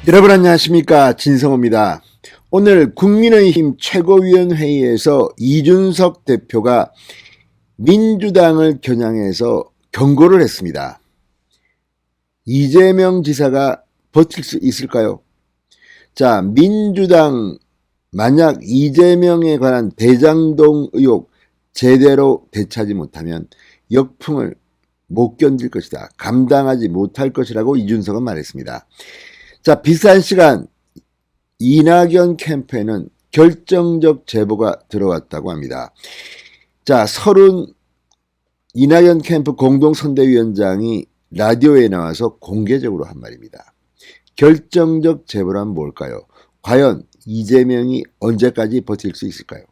여러분 안녕하십니까, 진성호입니다. 오늘 국민의힘 최고위원회의에서 이준석 대표가 민주당을 겨냥해서 경고를 했습니다. 이재명 지사가 버틸 수 있을까요? 자, 민주당 만약 이재명에 관한 대장동 의혹 제대로 되찾지 못하면 역풍을 못 견딜 것이다, 감당하지 못할 것이라고 이준석은 말했습니다. 자, 비슷한 시간 이낙연 캠프에는 결정적 제보가 들어왔다고 합니다. 자, 이낙연 캠프 공동선대위원장이 라디오에 나와서 공개적으로 한 말입니다. 결정적 제보란 뭘까요? 과연 이재명이 언제까지 버틸 수 있을까요?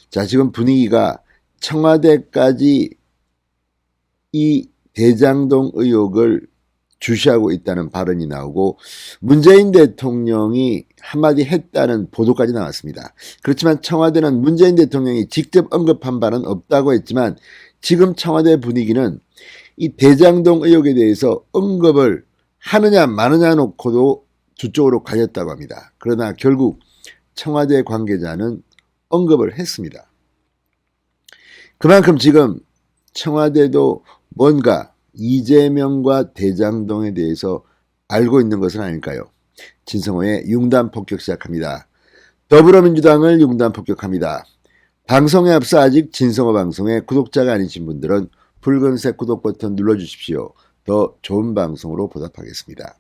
자, 지금 분위기가 청와대까지 이 대장동 의혹을 주시하고 있다는 발언이 나오고 문재인 대통령이 한마디 했다는 보도까지 나왔습니다. 그렇지만 청와대는 문재인 대통령이 직접 언급한 바는 없다고 했지만 지금 청와대 분위기는 이 대장동 의혹에 대해서 언급을 하느냐 마느냐 놓고도 두 쪽으로 갈렸다고 합니다. 그러나 결국 청와대 관계자는 언급을 했습니다. 그만큼 지금 청와대도 뭔가 이재명과 대장동에 대해서 알고 있는 것은 아닐까요? 진성호의 융단 폭격 시작합니다. 더불어민주당을 융단 폭격합니다. 방송에 앞서 아직 진성호 방송의 구독자가 아니신 분들은 붉은색 구독 버튼 눌러주십시오. 더 좋은 방송으로 보답하겠습니다.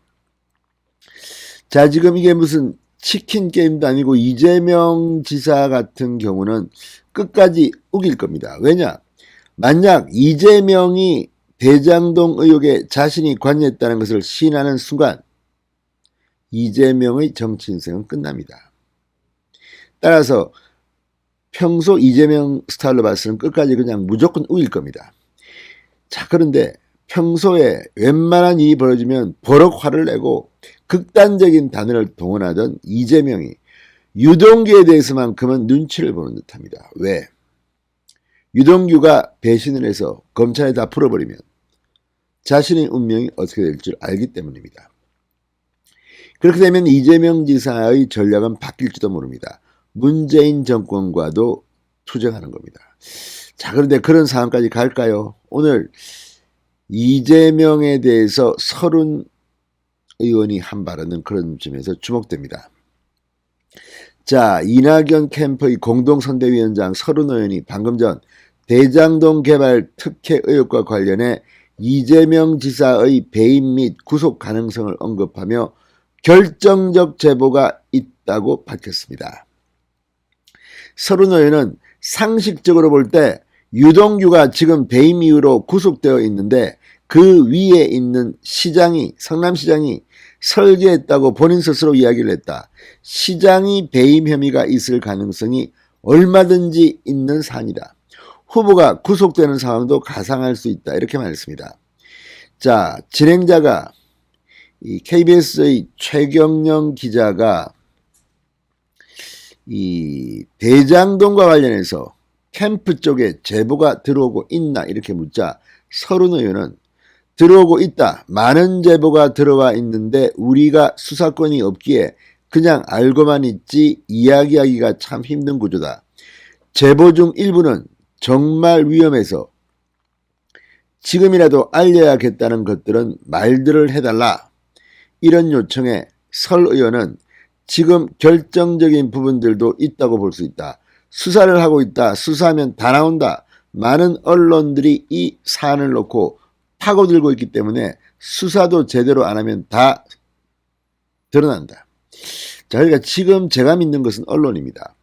자, 지금 이게 무슨 치킨 게임도 아니고 이재명 지사 같은 경우는 끝까지 우길 겁니다. 왜냐? 만약 이재명이 대장동 의혹에 자신이 관여했다는 것을 시인하는 순간 이재명의 정치 인생은 끝납니다. 따라서 평소 이재명 스타일로 봤을 때는 끝까지 그냥 무조건 우길 겁니다. 자, 그런데 평소에 웬만한 일이 벌어지면 버럭 화를 내고 극단적인 단어를 동원하던 이재명이 유동규에 대해서만큼은 눈치를 보는 듯합니다. 왜? 유동규가 배신을 해서 검찰에 다 풀어버리면 자신의 운명이 어떻게 될 줄 알기 때문입니다. 그렇게 되면 이재명 지사의 전략은 바뀔지도 모릅니다. 문재인 정권과도 투쟁하는 겁니다. 자, 그런데 그런 상황까지 갈까요? 오늘 이재명에 대해서 서른 의원이 한 발언은 그런 점에서 주목됩니다. 자, 이낙연 캠프의 공동선대위원장 서른 의원이 방금 전 대장동 개발 특혜 의혹과 관련해 이재명 지사의 배임 및 구속 가능성을 언급하며 결정적 제보가 있다고 밝혔습니다. 서른 의원은 상식적으로 볼 때 유동규가 지금 배임 이후로 구속되어 있는데 그 위에 있는 성남시장이 설계했다고 본인 스스로 이야기를 했다. 시장이 배임 혐의가 있을 가능성이 얼마든지 있는 사안이다. 후보가 구속되는 상황도 가상할 수 있다. 이렇게 말했습니다. 자, 진행자가 이 KBS의 최경영 기자가 이 대장동과 관련해서 캠프 쪽에 제보가 들어오고 있나 이렇게 묻자 서른 의원은 들어오고 있다. 많은 제보가 들어와 있는데 우리가 수사권이 없기에 그냥 알고만 있지 이야기하기가 참 힘든 구조다. 제보 중 일부는 정말 위험해서 지금이라도 알려야겠다는 것들은 말들을 해달라. 이런 요청에 설 의원은 지금 결정적인 부분들도 있다고 볼 수 있다. 수사를 하고 있다. 수사하면 다 나온다. 많은 언론들이 이 사안을 놓고 파고들고 있기 때문에 수사도 제대로 안 하면 다 드러난다. 자, 그러니까 지금 제가 믿는 것은 언론입니다.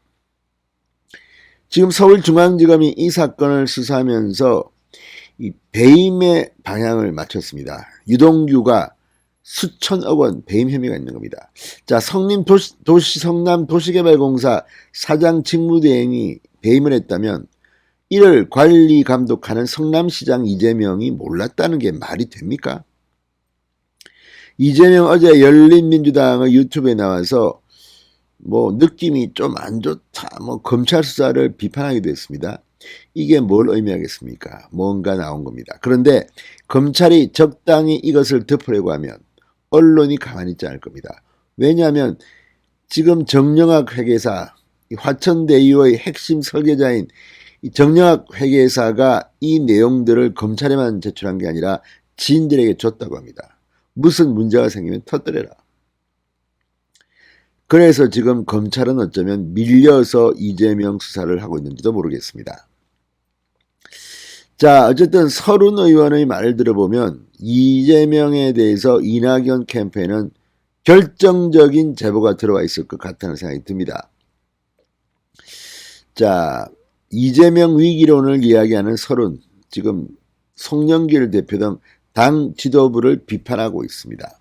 지금 서울중앙지검이 이 사건을 수사하면서 이 배임의 방향을 맞췄습니다. 유동규가 수천억 원 배임 혐의가 있는 겁니다. 자, 성남도시개발공사 사장 직무대행이 배임을 했다면 이를 관리 감독하는 성남시장 이재명이 몰랐다는 게 말이 됩니까? 이재명 어제 열린민주당의 유튜브에 나와서 느낌이 좀 안 좋다, 검찰 수사를 비판하기도 했습니다. 이게 뭘 의미하겠습니까? 뭔가 나온 겁니다. 그런데 검찰이 적당히 이것을 덮으려고 하면 언론이 가만히 있지 않을 겁니다. 왜냐하면 지금 정영학 회계사, 화천대유의 핵심 설계자인 정영학 회계사가 이 내용들을 검찰에만 제출한 게 아니라 지인들에게 줬다고 합니다. 무슨 문제가 생기면 터뜨려라. 그래서 지금 검찰은 어쩌면 밀려서 이재명 수사를 하고 있는지도 모르겠습니다. 자, 어쨌든 서른 의원의 말을 들어보면 이재명에 대해서 이낙연 캠프에는 결정적인 제보가 들어와 있을 것 같다는 생각이 듭니다. 자, 이재명 위기론을 이야기하는 서른, 지금 송영길 대표 등 당 지도부를 비판하고 있습니다.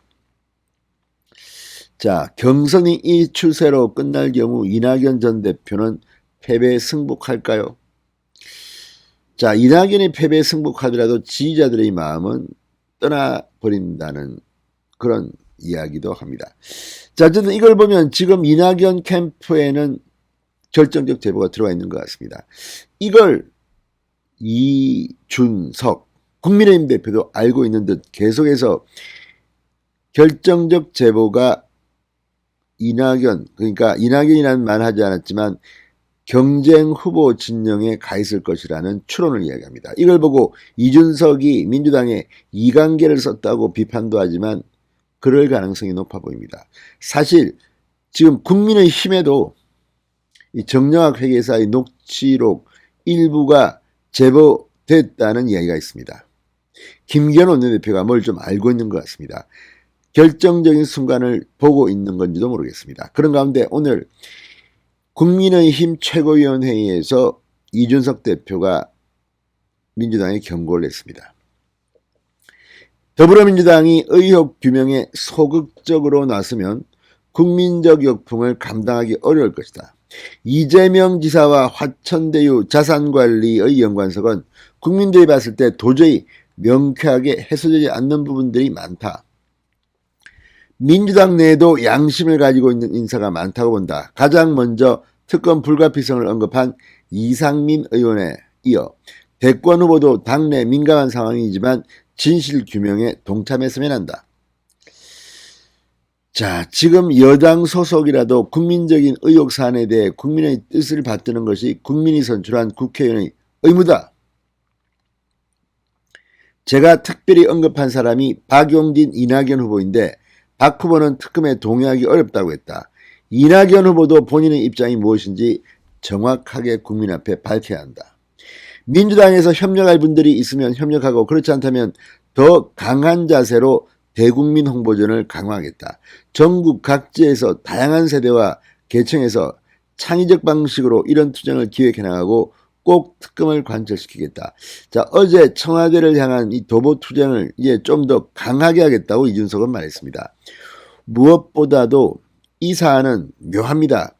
자, 경선이 이 추세로 끝날 경우 이낙연 전 대표는 패배에 승복할까요? 자, 이낙연이 패배에 승복하더라도 지지자들의 마음은 떠나버린다는 그런 이야기도 합니다. 자, 어쨌든 이걸 보면 지금 이낙연 캠프에는 결정적 제보가 들어와 있는 것 같습니다. 이걸 이준석 국민의힘 대표도 알고 있는 듯 계속해서 결정적 제보가 이낙연, 그러니까 이낙연이라는 말 하지 않았지만 경쟁 후보 진영에 가 있을 것이라는 추론을 이야기합니다. 이걸 보고 이준석이 민주당에 이관계를 썼다고 비판도 하지만 그럴 가능성이 높아 보입니다. 사실 지금 국민의힘에도 이 정영학 회계사의 녹취록 일부가 제보됐다는 이야기가 있습니다. 김기현 원내대표가 뭘 좀 알고 있는 것 같습니다. 결정적인 순간을 보고 있는 건지도 모르겠습니다. 그런 가운데 오늘 국민의힘 최고위원회의에서 이준석 대표가 민주당에 경고를 했습니다. 더불어민주당이 의혹 규명에 소극적으로 나서면 국민적 역풍을 감당하기 어려울 것이다. 이재명 지사와 화천대유 자산관리의 연관성은 국민들이 봤을 때 도저히 명쾌하게 해소되지 않는 부분들이 많다. 민주당 내에도 양심을 가지고 있는 인사가 많다고 본다. 가장 먼저 특검 불가피성을 언급한 이상민 의원에 이어 대권 후보도 당내 민감한 상황이지만 진실 규명에 동참했으면 한다. 자, 지금 여당 소속이라도 국민적인 의혹 사안에 대해 국민의 뜻을 받드는 것이 국민이 선출한 국회의원의 의무다. 제가 특별히 언급한 사람이 박용진, 이낙연 후보인데 박 후보는 특검에 동의하기 어렵다고 했다. 이낙연 후보도 본인의 입장이 무엇인지 정확하게 국민 앞에 밝혀야 한다. 민주당에서 협력할 분들이 있으면 협력하고 그렇지 않다면 더 강한 자세로 대국민 홍보전을 강화하겠다. 전국 각지에서 다양한 세대와 계층에서 창의적 방식으로 이런 투쟁을 기획해 나가고 꼭 특검을 관철시키겠다. 자, 어제 청와대를 향한 이 도보 투쟁을 이제 좀 더 강하게 하겠다고 이준석은 말했습니다. 무엇보다도 이 사안은 묘합니다.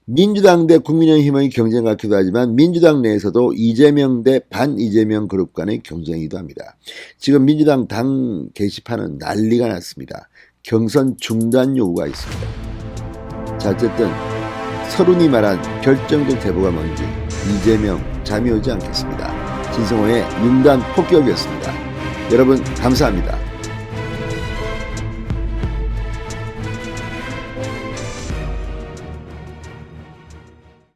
민주당 대 국민의힘의 경쟁 같기도 하지만 민주당 내에서도 이재명 대 반이재명 그룹 간의 경쟁이기도 합니다. 지금 민주당 당 게시판은 난리가 났습니다. 경선 중단 요구가 있습니다. 자, 어쨌든 서른이 말한 결정적 제보가 뭔지 이재명 잠이 오지 않겠습니다. 진성호의 윤단 폭격이었습니다. 여러분 감사합니다.